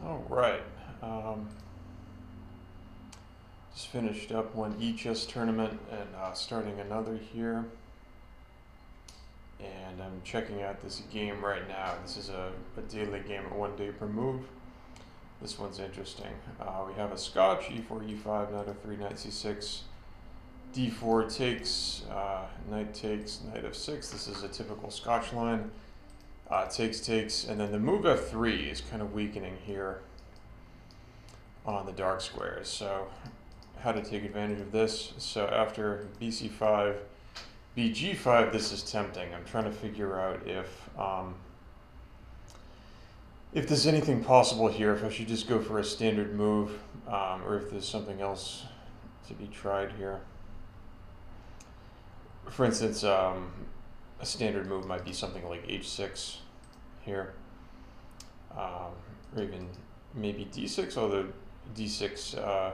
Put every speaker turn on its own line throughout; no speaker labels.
All right. Just finished up one echess tournament and starting another here. And I'm checking out this game right now. This is a daily game at 1 day per move. This one's interesting. We have a scotch, e4, e5, knight f3, knight c6, d4 takes, knight f6. This is a typical scotch line. Takes, and then the move f3 is kind of weakening here on the dark squares. So how to take advantage of this. So after bc5, bg5, this is tempting. I'm trying to figure out if there's anything possible here, if I should just go for a standard move, or if there's something else to be tried here. For instance, a standard move might be something like h6 here, or even maybe d6, although d6,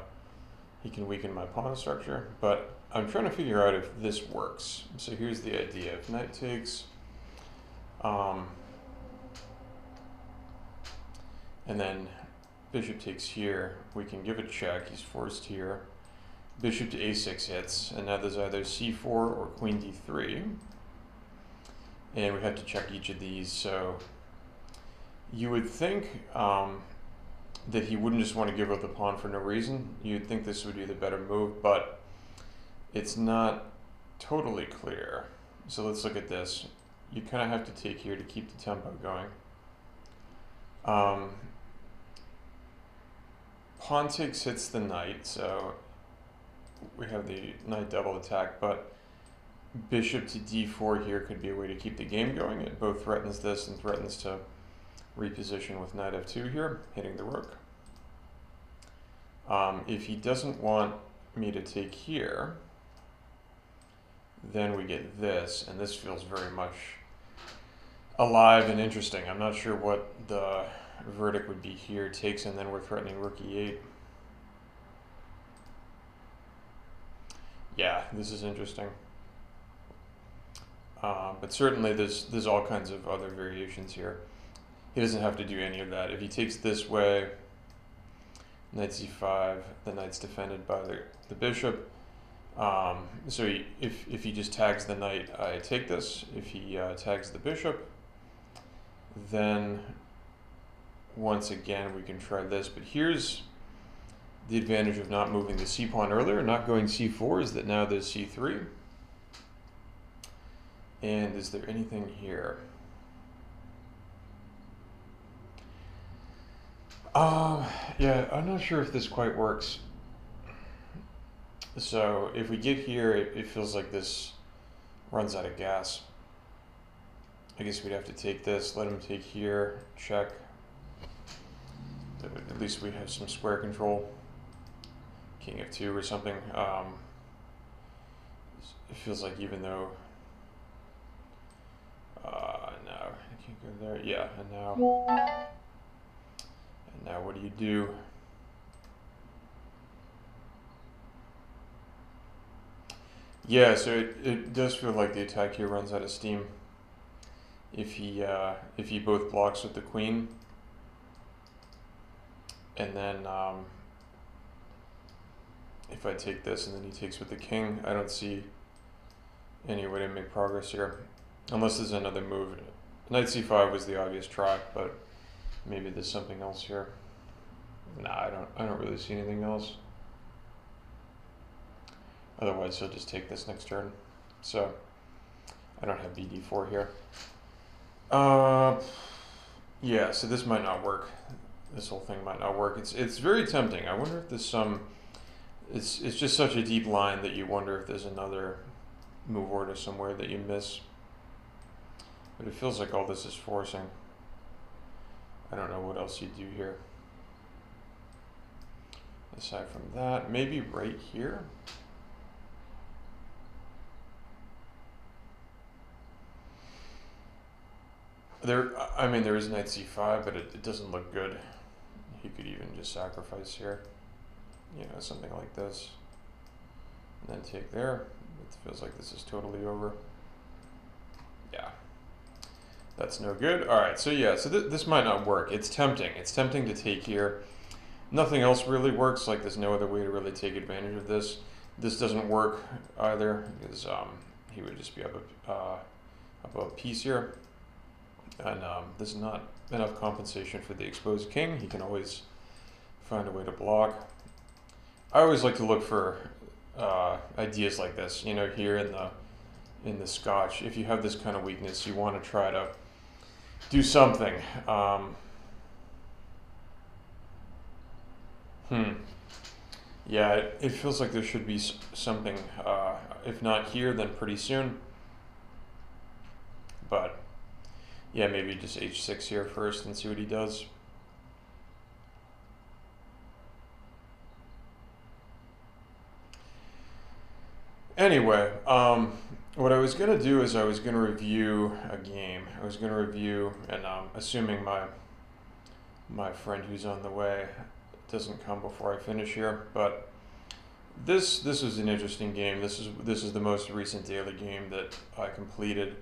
he can weaken my pawn structure, but I'm trying to figure out if this works. So here's the idea. If knight takes, and then bishop takes here, we can give a check. He's forced here. Bishop to a6 hits, and now there's either c4 or queen d3. And we have to check each of these. So you would think that he wouldn't just want to give up the pawn for no reason. You'd think this would be the better move, but it's not totally clear. So let's look at this. You kind of have to take here to keep the tempo going. Pawn takes hits the knight, so we have the knight double attack, but bishop to d4 here could be a way to keep the game going. It both threatens this and threatens to reposition with knight f2 here, hitting the rook. If he doesn't want me to take here, then we get this, and this feels very much alive and interesting. I'm not sure what the verdict would be here. Takes, and then we're threatening rook e8. Yeah, this is interesting. But certainly there's all kinds of other variations here. He doesn't have to do any of that. If he takes this way, knight c5, the knight's defended by the bishop. So if he just tags the knight, I take this. If he tags the bishop, then once again we can try this. But here's the advantage of not moving the c pawn earlier, not going c4, is that now there's c3. And is there anything here? Yeah, I'm not sure if this quite works. So if we get here, it feels like this runs out of gas. I guess we'd have to take this, let him take here, check. At least we have some square control. King f2 or something. It feels like even though... no, I can't go there. Yeah, and now what do you do? Yeah, so it does feel like the attack here runs out of steam. If he both blocks with the queen, and then if I take this and then he takes with the king, I don't see any way to make progress here, unless there's another move. Knight c5 was the obvious try, but maybe there's something else here. Nah, I don't really see anything else. Otherwise, he'll just take this next turn. So I don't have bd4 here. Yeah, so this might not work. This whole thing might not work. It's very tempting. I wonder if there's some... It's just such a deep line that you wonder if there's another move order somewhere that you miss. But it feels like all this is forcing. I don't know what else you do here. Aside from that, maybe right here. I mean, there is knight c5, but it doesn't look good. He could even just sacrifice here. You know, something like this. And then take there. It feels like this is totally over. Yeah. That's no good. All right, so yeah, so this might not work. It's tempting. It's tempting to take here. Nothing else really works. Like there's no other way to really take advantage of this. This doesn't work either because he would just be up a piece here, and there's not enough compensation for the exposed king. He can always find a way to block. I always like to look for ideas like this. You know, here in the Scotch, if you have this kind of weakness, you want to try to do something. Yeah, it feels like there should be something, if not here, then pretty soon. But yeah, maybe just h6 here first and see what he does. Anyway, what I was going to do is I was going to review a game. I was going to review, and assuming my friend who's on the way doesn't come before I finish here, but this was an interesting game. This is the most recent daily game that I completed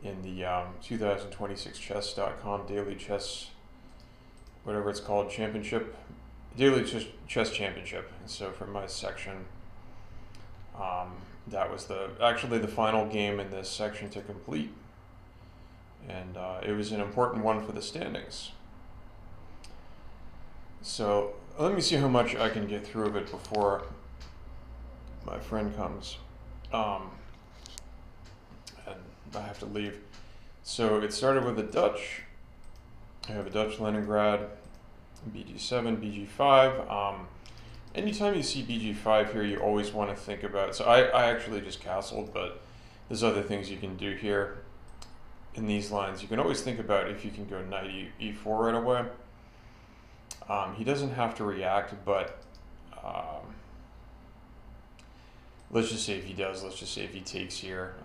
in the 2026chess.com daily chess, whatever it's called, championship, daily chess championship. So for my section, that was actually the final game in this section to complete, and it was an important one for the standings. So let me see how much I can get through of it before my friend comes, and I have to leave. So it started with a Dutch. I have a Dutch Leningrad, BG7, BG5. Anytime you see BG5 here, you always want to think about, so I actually just castled, but there's other things you can do here in these lines. You can always think about if you can go knight E4 right away. He doesn't have to react, but let's just say if he does, let's just say if he takes here,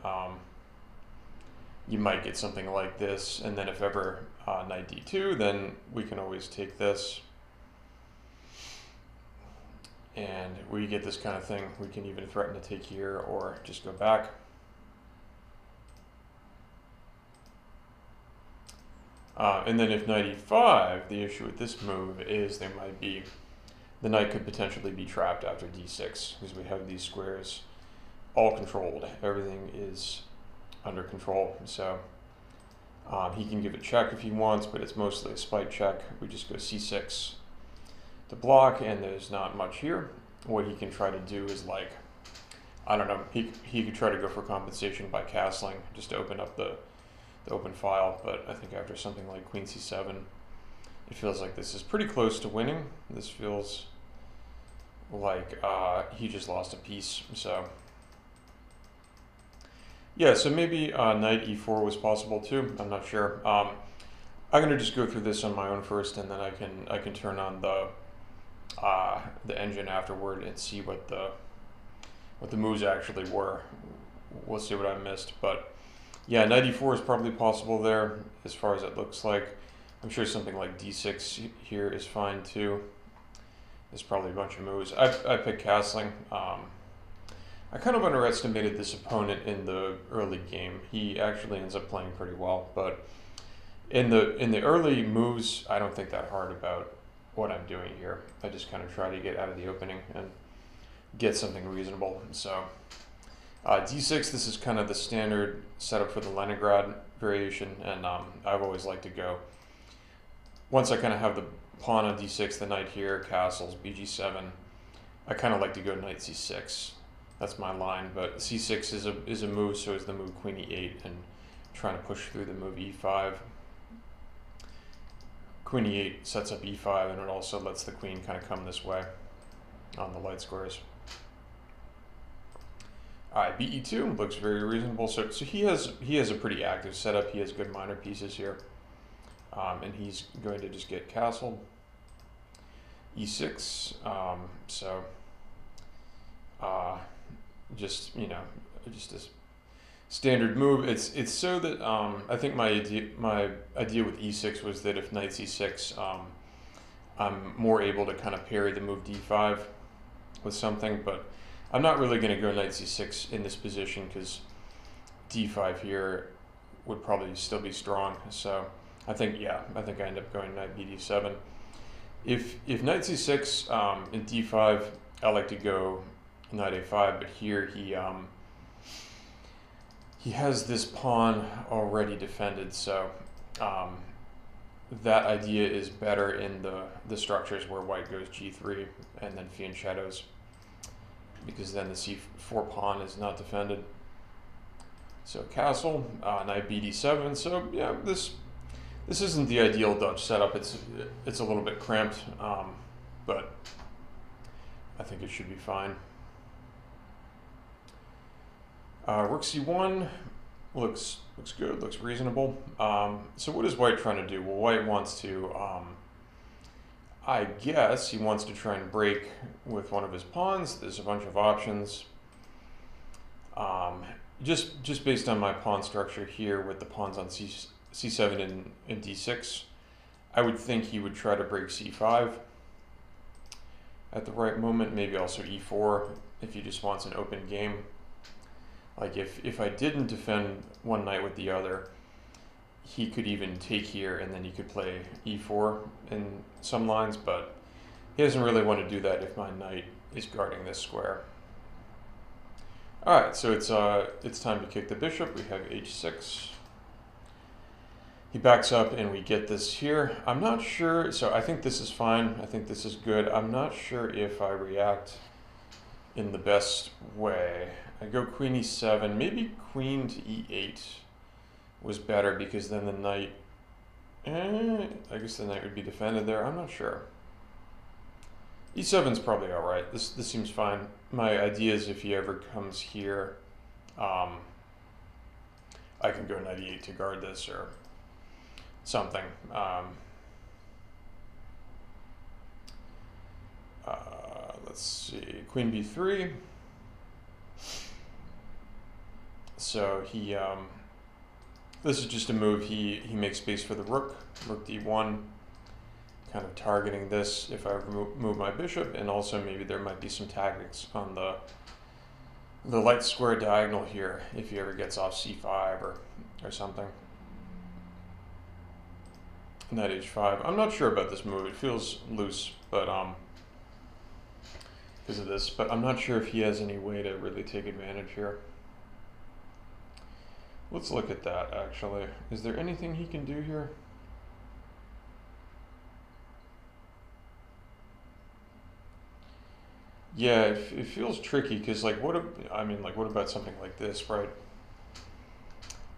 you might get something like this, and then if ever knight D2, then we can always take this. And we get this kind of thing. We can even threaten to take here or just go back. And then if knight E5, the issue with this move is there might be, the knight could potentially be trapped after D6 because we have these squares all controlled. Everything is under control. So he can give a check if he wants, but it's mostly a spite check. We just go C6 to block, and there's not much here. What he can try to do is, like, I don't know, he could try to go for compensation by castling, just to open up the open file, but I think after something like Queen C7, it feels like this is pretty close to winning. This feels like he just lost a piece, so yeah, so maybe knight E4 was possible too, I'm not sure. I'm gonna just go through this on my own first, and then I can turn on the engine afterward and see what the moves actually were. We'll see what I missed, but yeah, knight E4 is probably possible there as far as it looks like. I'm sure something like D6 here is fine too. There's probably a bunch of moves. I picked castling. I kind of underestimated this opponent in the early game. He actually ends up playing pretty well, but in the early moves, I don't think that hard about what I'm doing here. I just kind of try to get out of the opening and get something reasonable. So D6, this is kind of the standard setup for the Leningrad variation, and I've always liked to go, once I kind of have the pawn on D6, the knight here, castles, BG7, I kind of like to go knight C6. That's my line, but C6 is a move, so is the move Queen E8, and trying to push through the move E5. Queen E8 sets up E5, and it also lets the queen kind of come this way on the light squares. All right, BE2 looks very reasonable. So he has a pretty active setup. He has good minor pieces here, and he's going to just get castled. E6. Just just a standard move. It's so that I think my idea with E6 was that if knight C6, I'm more able to kind of parry the move D5 with something, but I'm not really going to go knight C6 in this position because D5 here would probably still be strong. So I think, yeah, I think I end up going knight bd7. If knight c6 in d5, I like to go knight a5, but here he has this pawn already defended, so that idea is better in the structures where white goes g3 and then fianchettos, because then the c4 pawn is not defended. So castle, knight bd7. So yeah, this isn't the ideal Dutch setup. It's a little bit cramped, but I think it should be fine. Rook c1 looks good, looks reasonable. So what is white trying to do? Well, white wants to, I guess he wants to try and break with one of his pawns. There's a bunch of options. Just based on my pawn structure here with the pawns on c7 and d6, I would think he would try to break c5 at the right moment, maybe also e4 if he just wants an open game. Like if I didn't defend one knight with the other, he could even take here and then he could play e4 in some lines, but he doesn't really want to do that if my knight is guarding this square. Alright, so it's time to kick the bishop. We have h6. He backs up and we get this here. I'm not sure, so I think this is fine. I think this is good. I'm not sure if I react in the best way. I go queen e7, maybe queen to e8 was better because then the knight, I guess the knight would be defended there. I'm not sure. e7's probably all right. This seems fine. My idea is if he ever comes here, I can go knight e8 to guard this or something. Let's see, queen b3. So he, this is just a move. He makes space for the rook d1, kind of targeting this if I move my bishop, and also maybe there might be some tactics on the light square diagonal here if he ever gets off c5 or something. Knight h5. I'm not sure about this move. It feels loose, but because of this, but I'm not sure if he has any way to really take advantage here. Let's look at that, actually. Is there anything he can do here? Yeah, it feels tricky, because, like, what about something like this, right?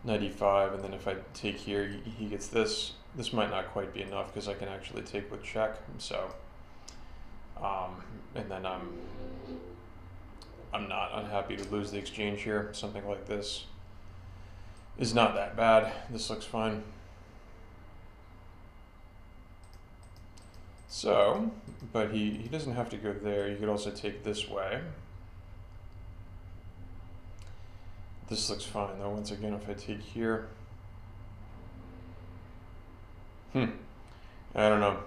Knight e5, and then if I take here, he gets this. This might not quite be enough, because I can actually take with check, so... and then I'm not unhappy to lose the exchange here. Something like this is not that bad. This looks fine. So, but he doesn't have to go there. You could also take this way. This looks fine though. Once again, if I take here. I don't know.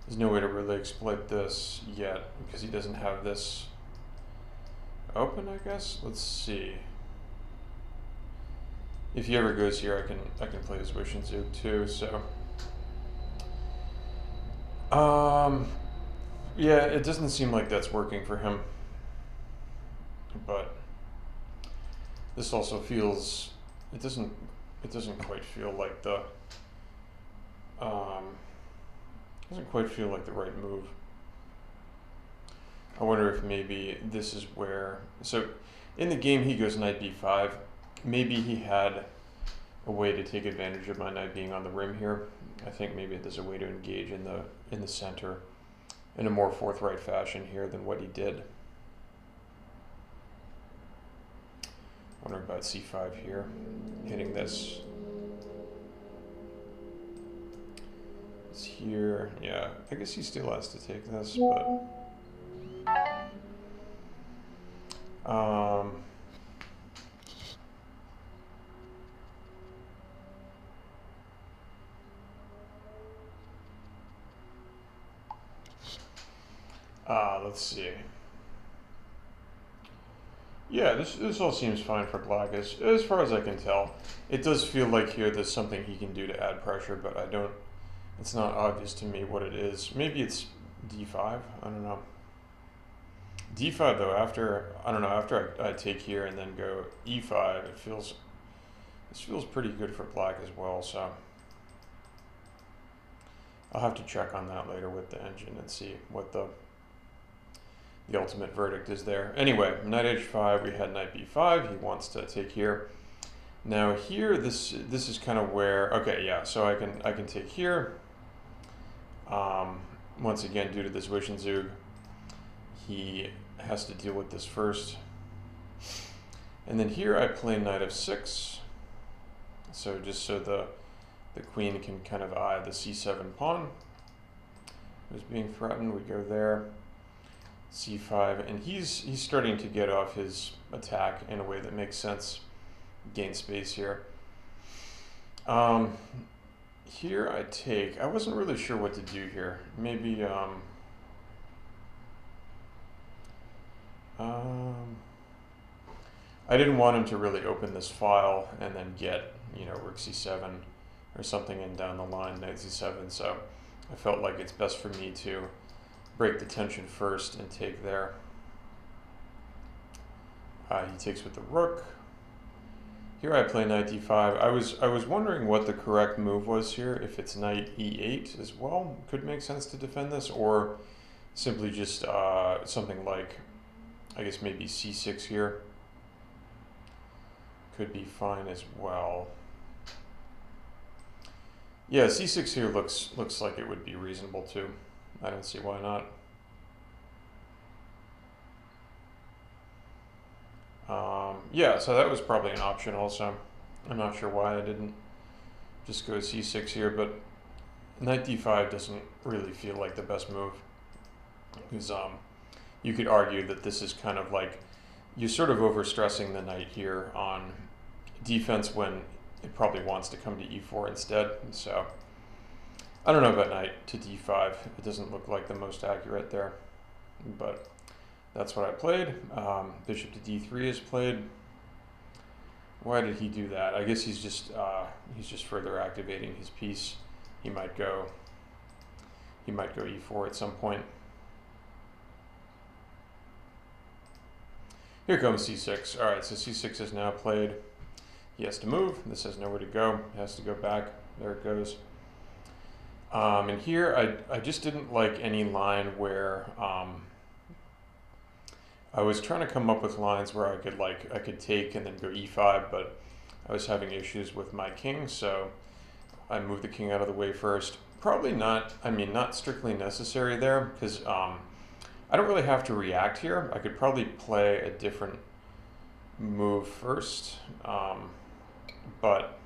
There's no way to really exploit this yet because he doesn't have this open, I guess. Let's see. If he ever goes here, I can play his Wishinzug too, so. Yeah, it doesn't seem like that's working for him. But this also feels, it doesn't quite feel like the doesn't quite feel like the right move. I wonder if maybe this is where, so in the game he goes knight b5. Maybe he had a way to take advantage of my knight being on the rim here. I think maybe there's a way to engage in the center in a more forthright fashion here than what he did. I wonder about c5 here, hitting this. It's here, yeah. I guess he still has to take this, but let's see. Yeah, this all seems fine for black as far as I can tell. It does feel like here there's something he can do to add pressure, but I don't. It's not obvious to me what it is. Maybe it's d5. I don't know. d5 though. After I don't know. After I take here and then go e5, this feels pretty good for black as well. So I'll have to check on that later with the engine and see what the ultimate verdict is there. Anyway, knight h5, we had knight b5. He wants to take here. Now here, this is kind of where, okay, yeah, so I can take here. Once again, due to this Zug, he has to deal with this first. And then here I play knight f6. So just so the queen can kind of eye the c7 pawn who's being threatened. We go there. c5, and he's starting to get off his attack in a way that makes sense. Gain space here. Here I take. I wasn't really sure what to do here. Maybe I didn't want him to really open this file and then get, you know, rook c7 or something in down the line, knight c7. So I felt like it's best for me to break the tension first and take there. He takes with the rook. Here I play knight d5. I was wondering what the correct move was here. If it's knight e8 as well, could make sense to defend this, or simply just something like, I guess maybe c6 here could be fine as well. Yeah, c6 here looks like it would be reasonable too. I don't see why not. Yeah, so that was probably an option also. I'm not sure why I didn't just go c6 here, but knight d5 doesn't really feel like the best move. Because you could argue that this is kind of like, you're sort of overstressing the knight here on defense when it probably wants to come to e4 instead. So I don't know about knight to d5. It doesn't look like the most accurate there, but that's what I played. Bishop to d3 is played. Why did he do that? I guess he's just further activating his piece. He might go e4 at some point. Here comes c6. All right, so c6 is now played. He has to move. This has nowhere to go. He has to go back. There it goes. And here I just didn't like any line where I was trying to come up with lines where I could take and then go e5, but I was having issues with my king, so I moved the king out of the way first. Probably not, I mean, not strictly necessary there, because I don't really have to react here. I could probably play a different move first, but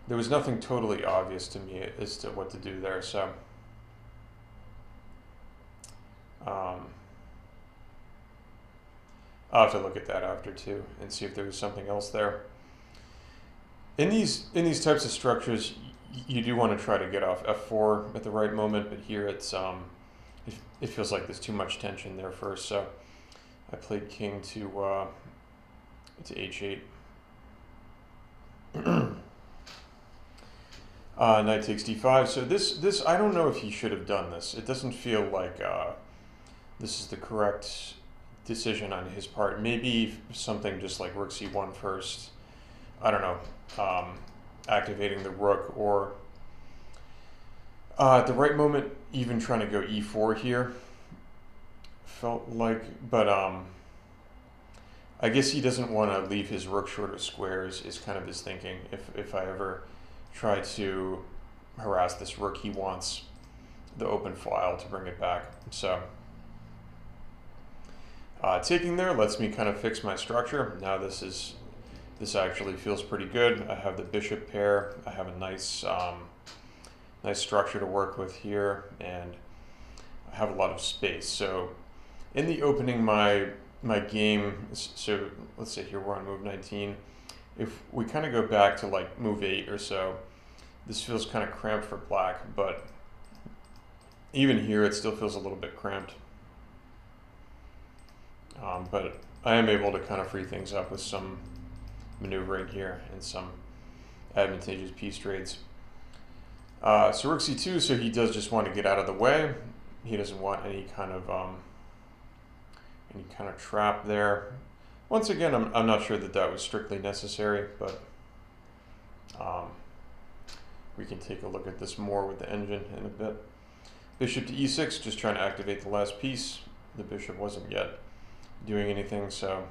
there was nothing totally obvious to me as to what to do there, so I'll have to look at that after too and see if there was something else there. In these types of structures, you do want to try to get off f4 at the right moment, but here it's it feels like there's too much tension there first. So I played king to h8. Knight takes d5. So this I don't know if he should have done this. It doesn't feel like this is the correct decision on his part. Maybe something just like rook c1 first. I don't know, activating the rook, or at the right moment even trying to go e4 here. Felt like, but I guess he doesn't want to leave his rook short of squares is kind of his thinking. If I ever try to harass this rook, he wants the open file to bring it back. So taking there lets me kind of fix my structure. Now this actually feels pretty good. I have the bishop pair. I have a nice nice structure to work with here, and I have a lot of space. So in the opening, my game, so let's say here we're on move 19. If we kind of go back to like move 8 or so, this feels kind of cramped for black, but even here it still feels a little bit cramped. But I am able to kind of free things up with some maneuvering here and some advantageous piece trades. So rook c2, so he does just want to get out of the way. He doesn't want any kind of trap there. Once again, I'm not sure that that was strictly necessary, but we can take a look at this more with the engine in a bit. Bishop to e6, just trying to activate the last piece. The bishop wasn't yet doing anything, so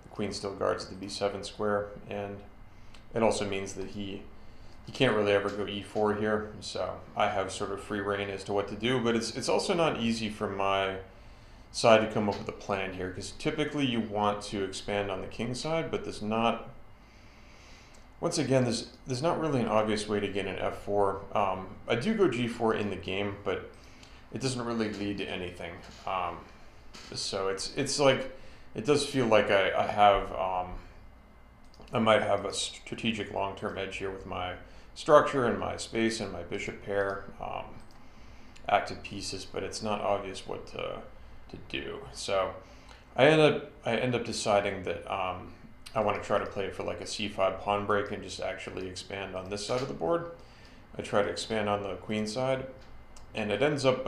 the queen still guards the b7 square, and it also means that he can't really ever go e4 here, so I have sort of free reign as to what to do, but it's also not easy for my side to come up with a plan here, because typically you want to expand on the king side, but there's not, once again, there's not really an obvious way to get an f4. I do go g4 in the game, but it doesn't really lead to anything. So it's like, it does feel like I have, I might have a strategic long-term edge here with my structure and my space and my bishop pair, active pieces, but it's not obvious what to do. So I end up deciding that I want to try to play it for like a c5 pawn break and just actually expand on this side of the board. I try to expand on the queen side, and it ends up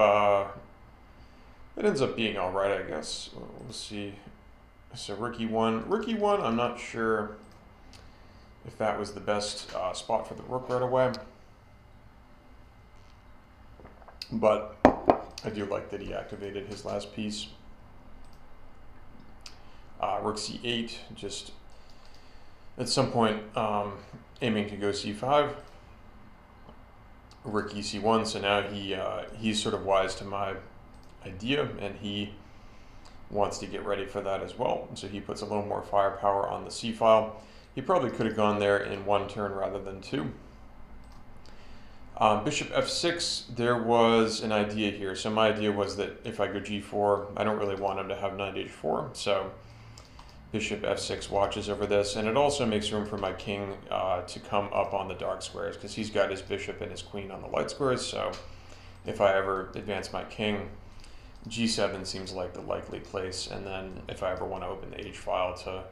being all right, I guess. We'll see. So rook e1, I'm not sure if that was the best spot for the rook right away, but I do like that he activated his last piece. Rook c8, just at some point aiming to go c5. Rook ec1, so now he's sort of wise to my idea, and he wants to get ready for that as well. So he puts a little more firepower on the c file. He probably could have gone there in one turn rather than two. Bishop f6, there was an idea here. So my idea was that if I go g4, I don't really want him to have knight h4. So bishop f6 watches over this, and it also makes room for my king to come up on the dark squares, because he's got his bishop and his queen on the light squares. So if I ever advance my king, g7 seems like the likely place, and then if I ever want to open the h file to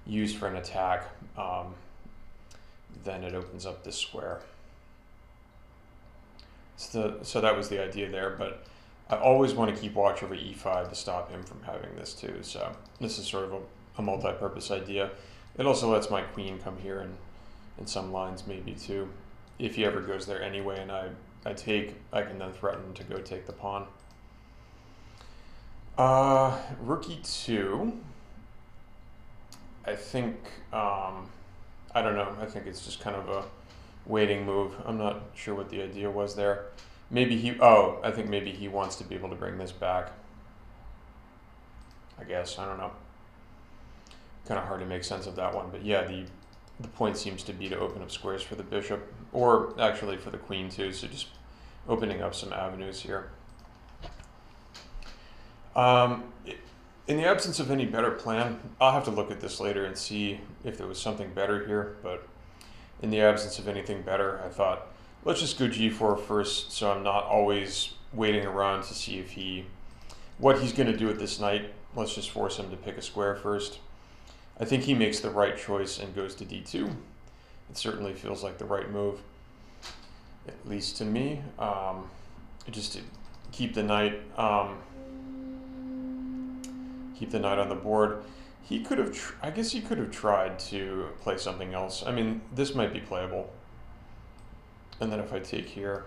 use for an attack, then it opens up this square. So that was the idea there, but I always want to keep watch over e5 to stop him from having this too. So this is sort of a multi-purpose idea. It also lets my queen come here and in some lines maybe too. If he ever goes there anyway and I take, I can then threaten to go take the pawn. Rook e2. I think, I don't know, I think it's just kind of a waiting move. I'm not sure what the idea was there. Maybe I think maybe he wants to be able to bring this back. I guess, I don't know. Kind of hard to make sense of that one, but yeah, the point seems to be to open up squares for the bishop, or actually for the queen too, so just opening up some avenues here. In the absence of any better plan, I'll have to look at this later and see if there was something better here, but in the absence of anything better, I thought, let's just go g4 first, so I'm not always waiting around to see if what he's going to do with this knight. Let's just force him to pick a square first. I think he makes the right choice and goes to d2. It certainly feels like the right move, at least to me, just to keep the knight on the board. He could have, I guess he could have tried to play something else. I mean, this might be playable. And then if I take here,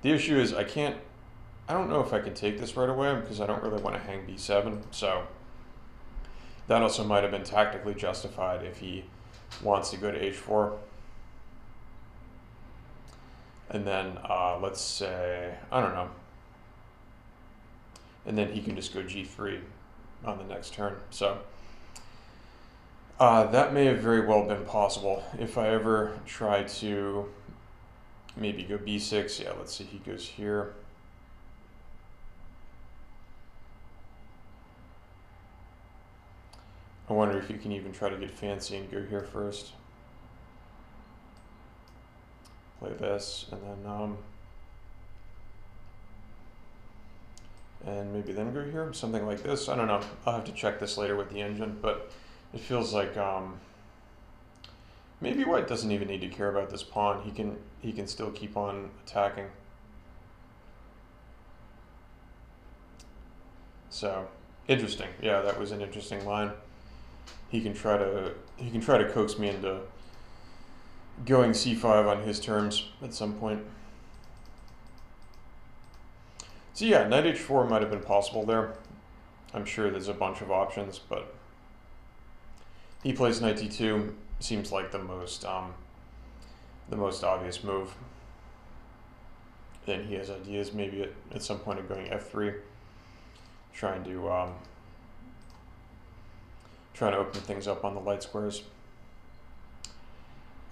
the issue is I don't know if I can take this right away because I don't really want to hang b7. So that also might have been tactically justified if he wants to go to h4. And then let's say, I don't know. And then he can just go g3 on the next turn. So that may have very well been possible. If I ever try to maybe go b6, yeah, let's see, he goes here. I wonder if you can even try to get fancy and go here first. Play this, and and maybe then go here, something like this. I don't know. I'll have to check this later with the engine, but it feels like maybe white doesn't even need to care about this pawn. He can still keep on attacking. So interesting. Yeah, that was an interesting line. He can try to coax me into going c5 on his terms at some point. So yeah, knight h4 might have been possible there. I'm sure there's a bunch of options, but he plays knight d2. Seems like the most obvious move. Then he has ideas maybe at some point of going f3, trying to open things up on the light squares.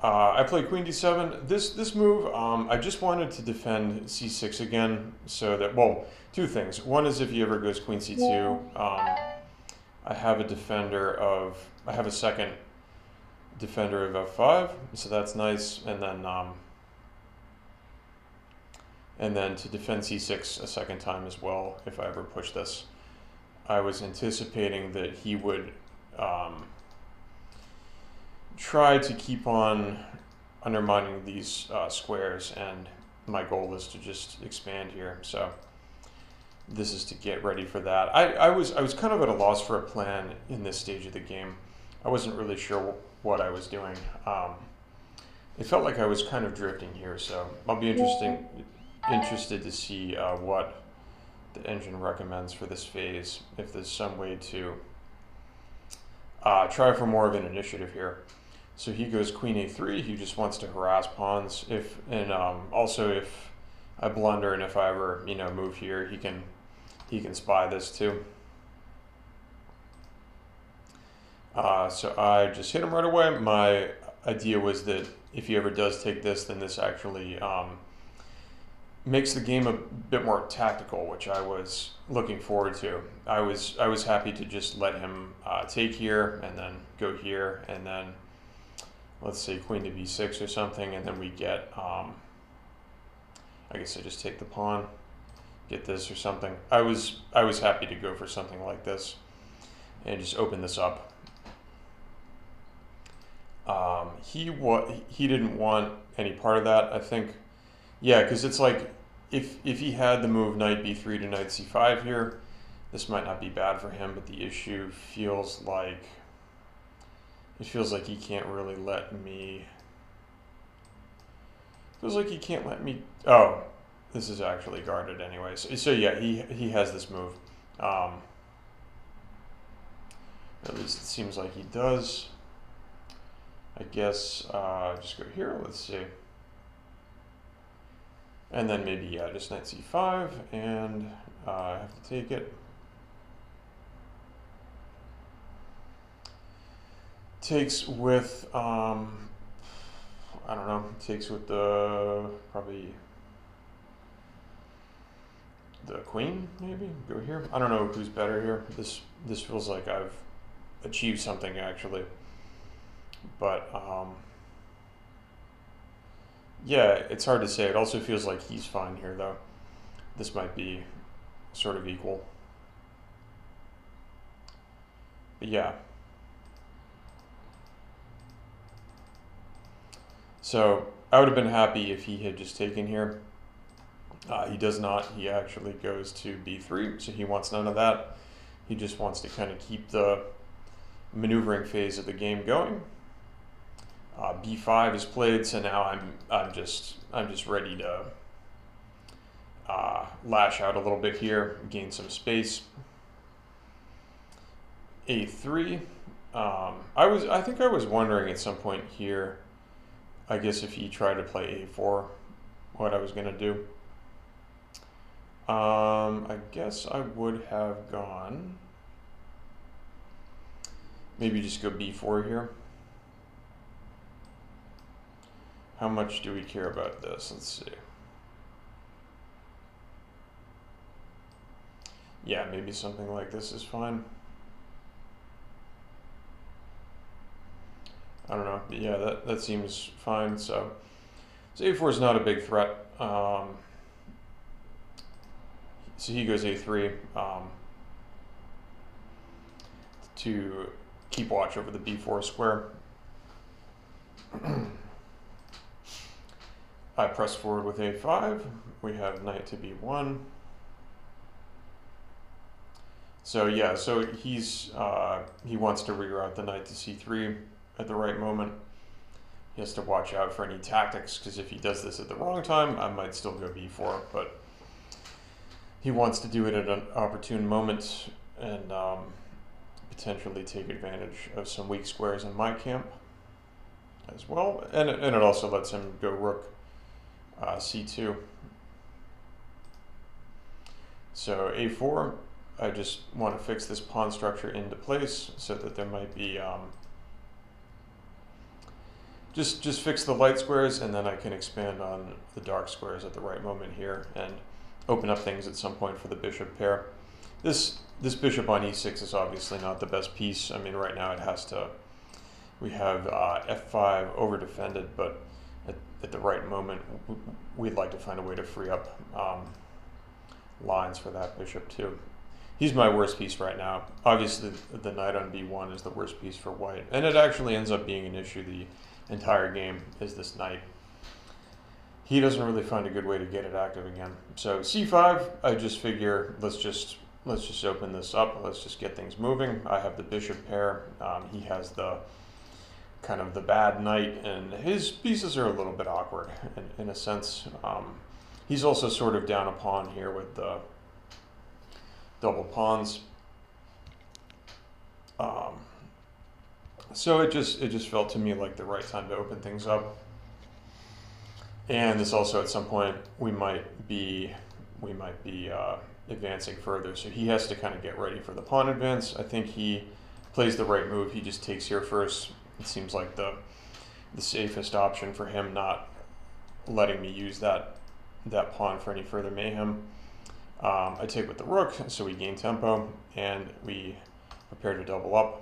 I play queen d7. This move, I just wanted to defend c6 again, so that, well, two things. One is if he ever goes queen c2, I have a second defender of f5, so that's nice, and then to defend c6 a second time as well if I ever push this. I was anticipating that he would try to keep on undermining these squares, and my goal is to just expand here. So this is to get ready for that. I was kind of at a loss for a plan in this stage of the game. I wasn't really sure what I was doing. It felt like I was kind of drifting here, so I'll be interested to see what the engine recommends for this phase, if there's some way to try for more of an initiative here. So he goes queen a3. He just wants to harass pawns. Also if I blunder and if I ever move here, he can spy this too. So I just hit him right away. My idea was that if he ever does take this, then this actually makes the game a bit more tactical, which I was looking forward to. I was happy to just let him take here and then go here, and then let's say queen to b6 or something, and then we get I guess I just take the pawn, get this or something. I was happy to go for something like this and just open this up. He didn't want any part of that, I think. Yeah, because it's like if he had the move knight b3 to knight c5 here, this might not be bad for him, but the issue feels like he can't really let me. Feels like he can't let me. Oh, this is actually guarded anyways. So yeah, he has this move. At least it seems like he does. I guess just go here. Let's see. And then maybe, yeah, just knight c5, and I have to take it. Takes with, I don't know, takes with probably the queen, maybe? Go here. I don't know who's better here. This feels like I've achieved something, actually. But, yeah, it's hard to say. It also feels like he's fine here, though. This might be sort of equal. But yeah. So I would have been happy if he had just taken here. He does not. He actually goes to b3, so he wants none of that. He just wants to kind of keep the maneuvering phase of the game going. b5 is played, so now I'm just ready to lash out a little bit here, gain some space. a3. I think I was wondering at some point here, I guess if he tried to play a4, what I was gonna do. I guess I would have gone, maybe just go b4 here. How much do we care about this? Let's see. Yeah, maybe something like this is fine. I don't know, but yeah, that seems fine. So a4 is not a big threat. so he goes a3 to keep watch over the b4 square. I press forward with a5. We have knight to b1. So yeah, so he wants to reroute the knight to c3 at the right moment. He has to watch out for any tactics, because if he does this at the wrong time, I might still go b4, but he wants to do it at an opportune moment and potentially take advantage of some weak squares in my camp as well. And it also lets him go rook c2. So a4, I just want to fix this pawn structure into place so that there might be just fix the light squares, and then I can expand on the dark squares at the right moment here and open up things at some point for the bishop pair. This bishop on e6 is obviously not the best piece. I mean, right now it has to, we have f5 over defended, but at the right moment we'd like to find a way to free up lines for that bishop too. He's my worst piece right now. Obviously the knight on b1 is the worst piece for white, and it actually ends up being an issue the entire game, is this knight. He doesn't really find a good way to get it active again. So c5, I just figure let's just open this up. Let's just get things moving. I have the bishop pair. He has the kind of the bad knight, and his pieces are a little bit awkward in a sense. He's also sort of down a pawn here with the double pawns. So it just felt to me like the right time to open things up. And this also, at some point, we might be advancing further. So he has to kind of get ready for the pawn advance. I think he plays the right move. He just takes here first. It seems like the safest option for him, not letting me use that pawn for any further mayhem. I take with the rook, so we gain tempo, and we prepare to double up.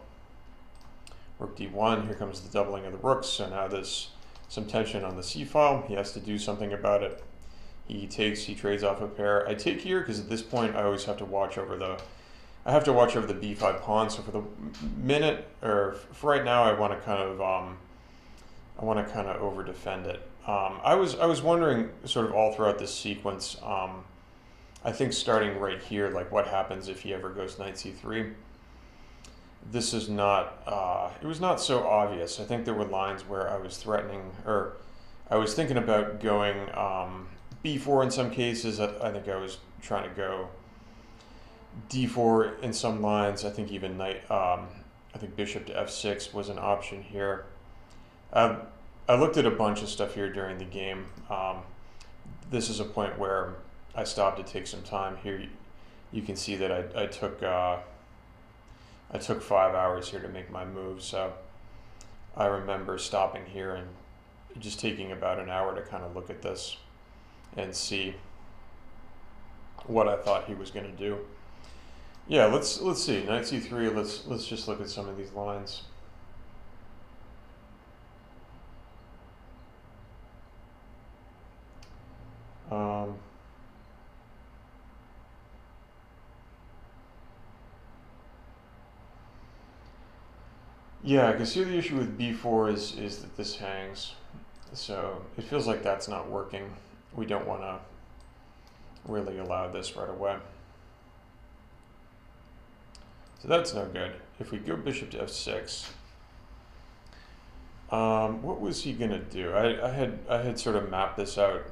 Rook d1, here comes the doubling of the rooks, so now there's some tension on the c-file. He has to do something about it. He trades off a pair. I take here because at this point I always have to watch over the b5 pawn. So for the minute, or for right now, I want to kind of over defend it. I was wondering sort of all throughout this sequence. I think starting right here, like what happens if he ever goes knight c3. This is not, it was not so obvious. I think there were lines where I was threatening, or I was thinking about going b4 in some cases. I think I was trying to go d4 in some lines. I think even knight, I think bishop to f6 was an option here. I looked at a bunch of stuff here during the game. This is a point where I stopped to take some time. Here you can see that I took 5 hours here to make my move, so I remember stopping here and just taking about an hour to kind of look at this and see what I thought he was going to do. Yeah, let's see. Knight c3. Let's just look at some of these lines. Yeah, because here the issue with b4 is that this hangs. So it feels like that's not working. We don't want to really allow this right away. So that's no good. If we go bishop to f6, what was he going to do? I had sort of mapped this out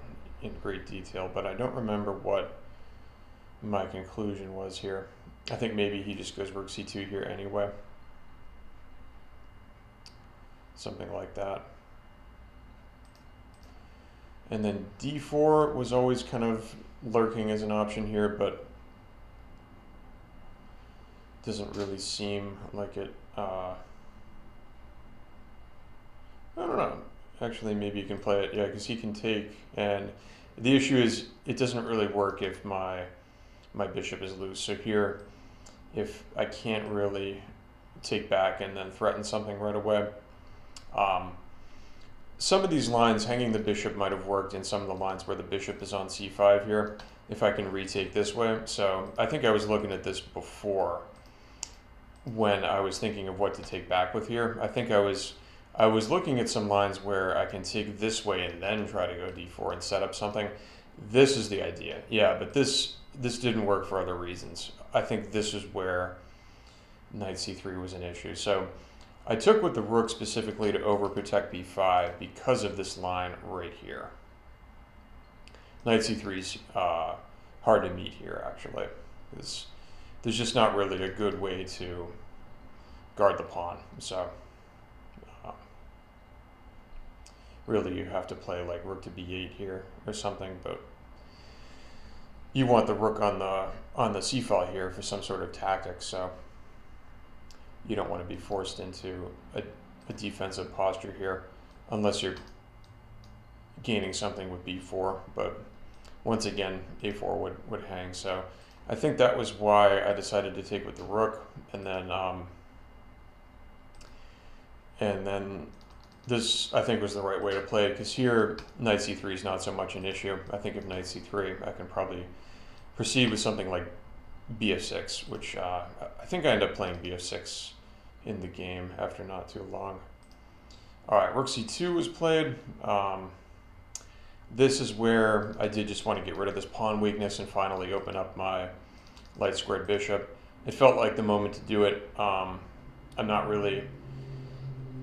in great detail, but I don't remember what my conclusion was here. I think maybe he just goes rook c2 here anyway. Something like that. And then d4 was always kind of lurking as an option here, but doesn't really seem like it. I don't know. Actually, maybe you can play it. Yeah, because he can take. And the issue is it doesn't really work if my bishop is loose. So here, if I can't really take back and then threaten something right away. Some of these lines, hanging the bishop might have worked in some of the lines where the bishop is on c5 here. if I can retake this way. So I think I was looking at this before when I was thinking of what to take back with here. I think I was looking at some lines where I can take this way and then try to go d4 and set up something. This is the idea. Yeah, but this didn't work for other reasons. I think this is where knight c3 was an issue. So I took with the rook specifically to overprotect b5 because of this line right here. Knight c3 is hard to meet here, actually, because there's just not really a good way to guard the pawn. So really you have to play like rook to b8 here or something, but you want the rook on the c file here for some sort of tactic, so you don't want to be forced into a defensive posture here unless you're gaining something with b4, but once again a4 would hang. So I think that was why I decided to take with the rook, and then this I think was the right way to play it, because here knight c3 is not so much an issue. I think if knight c3 I can probably proceed with something like bf6, which I think I end up playing bf6 in the game after not too long. Alright, rook c2 was played. This is where I did just want to get rid of this pawn weakness and finally open up my light squared bishop. It felt like the moment to do it.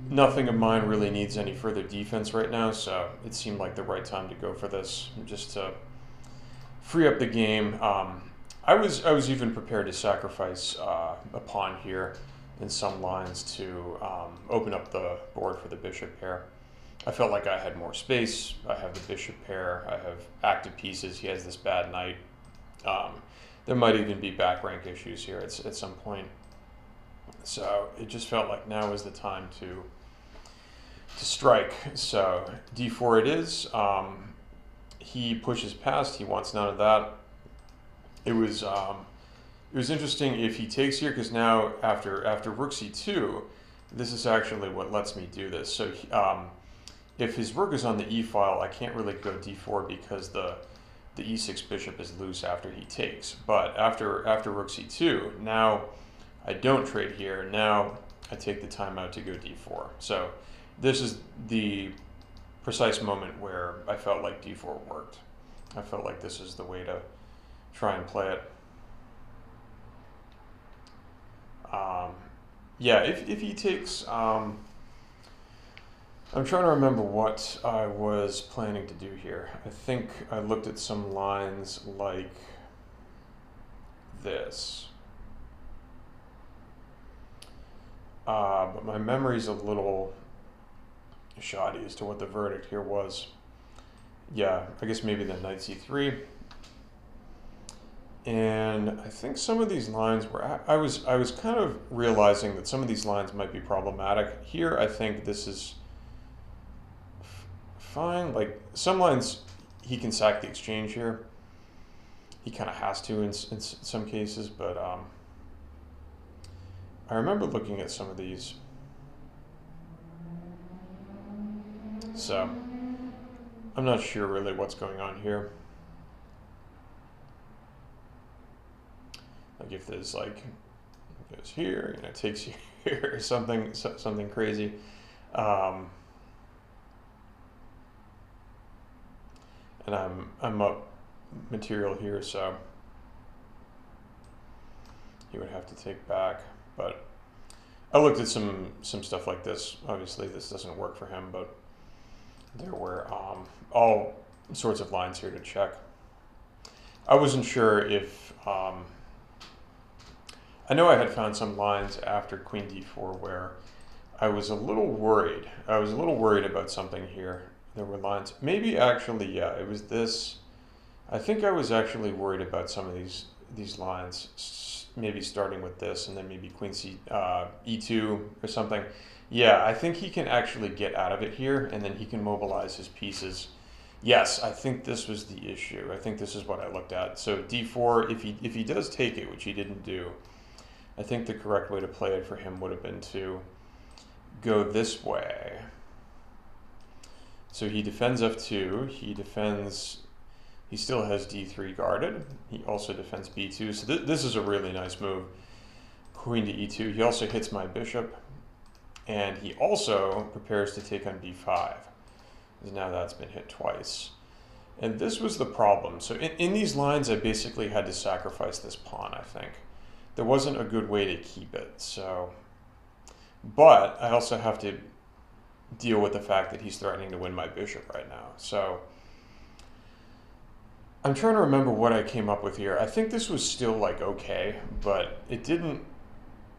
Nothing of mine really needs any further defense right now, so it seemed like the right time to go for this, just to free up the game. I was even prepared to sacrifice a pawn here in some lines to open up the board for the bishop pair. I felt like I had more space. I have the bishop pair. I have active pieces. He has this bad knight. There might even be back rank issues here at some point. So it just felt like now is the time to strike. So d4 it is. He pushes past. He wants none of that. It was interesting if he takes here, because now after rook c2, this is actually what lets me do this. So if his rook is on the e file, I can't really go d4 because the e6 bishop is loose after he takes. But after rook c2, now I don't trade here. Now I take the time out to go d4. So this is the precise moment where I felt like d4 worked. I felt like this is the way to try and play it. Yeah, if he takes, I'm trying to remember what I was planning to do here. I think I looked at some lines like this. But my memory's a little shoddy as to what the verdict here was. Yeah, I guess maybe the knight c3. And I think some of these lines were, I was kind of realizing that some of these lines might be problematic. Here, I think this is fine. Like some lines, he can sack the exchange here. He kind of has to in some cases, but I remember looking at some of these. So I'm not sure really what's going on here. Like if there's like, it goes here, you know, it takes you here or something crazy. And I'm up material here, so he would have to take back. But I looked at some stuff like this. Obviously, this doesn't work for him, but there were all sorts of lines here to check. I wasn't sure if I know I had found some lines after queen d4 where I was a little worried. I was a little worried about something here. There were lines, maybe actually, yeah, it was this. I think I was actually worried about some of these lines, maybe starting with this and then maybe queen c e2 or something. Yeah, I think he can actually get out of it here, and then he can mobilize his pieces. Yes, I think this was the issue. I think this is what I looked at. So d4, if he does take it, which he didn't do, I think the correct way to play it for him would have been to go this way. So he defends f2, he defends He still has d3 guarded. He also defends b2, so this is a really nice move. Queen to e2. He also hits my bishop, and he also prepares to take on b5. Now that's been hit twice. And this was the problem. So in these lines, I basically had to sacrifice this pawn, I think. There wasn't a good way to keep it, so... But I also have to deal with the fact that he's threatening to win my bishop right now. So I'm trying to remember what I came up with here. I think this was still like okay, but it didn't...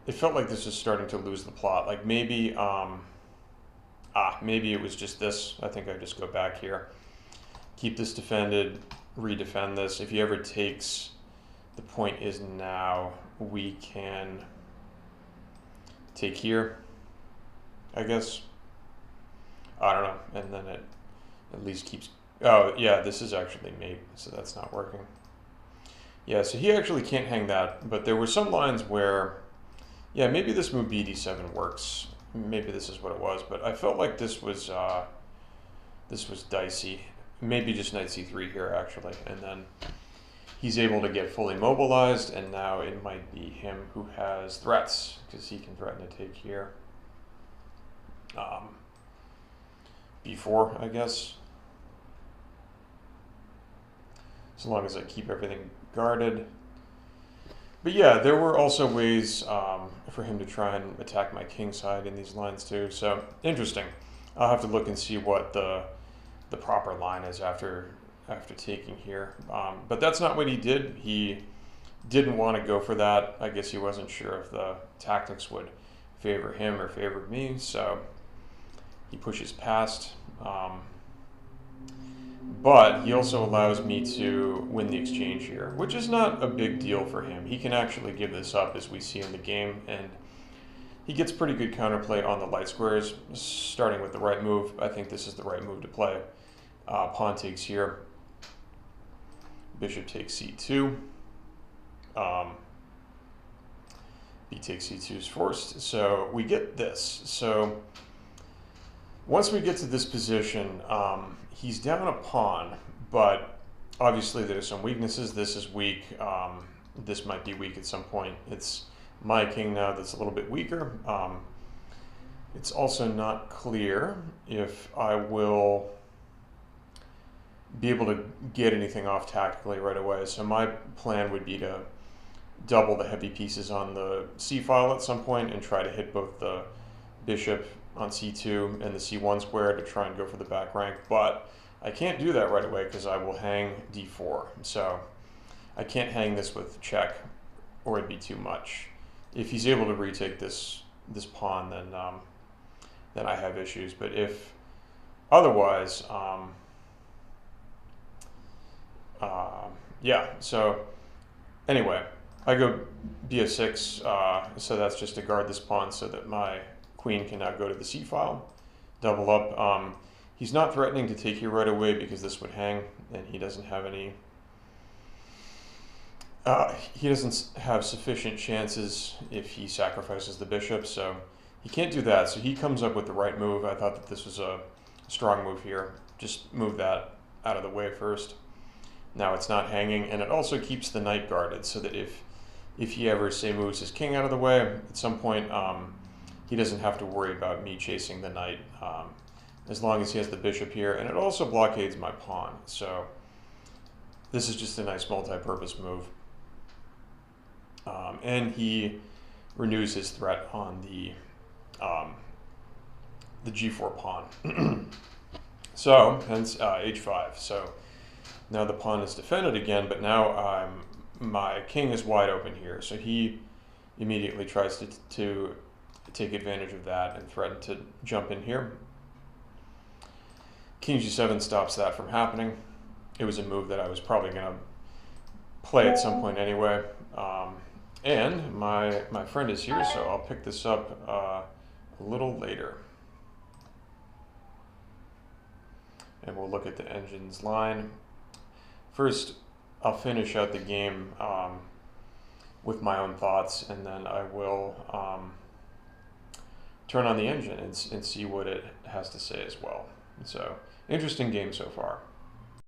It felt like this was starting to lose the plot. Like maybe, maybe it was just this. I think I just go back here. Keep this defended, redefend this. If he ever takes, the point is now we can take here, I guess. I don't know. And then it at least keeps... Oh, yeah, this is actually mate, so that's not working. Yeah, so he actually can't hang that, but there were some lines where... Yeah, maybe this move bd7 works. Maybe this is what it was, but I felt like this was dicey. Maybe just knight c3 here, actually. And then he's able to get fully mobilized, and now it might be him who has threats, because he can threaten to take here. b4, I guess. As long as I keep everything guarded. But yeah, there were also ways for him to try and attack my king side in these lines too. So interesting. I'll have to look and see what the proper line is after taking here. But that's not what he did. He didn't want to go for that. I guess he wasn't sure if the tactics would favor him or favor me. So he pushes past. But he also allows me to win the exchange here, which is not a big deal for him. He can actually give this up, as we see in the game, and he gets pretty good counterplay on the light squares, starting with the right move. I think this is the right move to play. Pawn takes here. Bishop takes c2. B takes c2 is forced. So we get this. So once we get to this position, he's down a pawn, but obviously there's some weaknesses. This is weak. This might be weak at some point. It's my king now that's a little bit weaker. It's also not clear if I will be able to get anything off tactically right away. So my plan would be to double the heavy pieces on the c file at some point and try to hit both the bishop on c2 and the c1 square to try and go for the back rank, but I can't do that right away because I will hang d4. So I can't hang this with check, or it'd be too much. If he's able to retake this pawn, then I have issues. But if otherwise, yeah. So anyway, I go bf6. So that's just to guard this pawn so that my queen can now go to the c file, double up. He's not threatening to take here right away because this would hang, and he doesn't have any. He doesn't have sufficient chances if he sacrifices the bishop, so he can't do that. So he comes up with the right move. I thought that this was a strong move here. Just move that out of the way first. Now it's not hanging, and it also keeps the knight guarded, so that if he ever, say, moves his king out of the way, at some point he doesn't have to worry about me chasing the knight, as long as he has the bishop here. And it also blockades my pawn, so this is just a nice multi-purpose move. And he renews his threat on the g4 pawn. So hence h5. So now the pawn is defended again, but now my king is wide open here. So he immediately tries to take advantage of that and threaten to jump in here. King g7 stops that from happening. It was a move that I was probably going to play at some point anyway. And my friend is here, so I'll pick this up a little later. And we'll look at the engine's line. First, I'll finish out the game with my own thoughts, and then I will turn on the engine and see what it has to say as well. So, interesting game so far.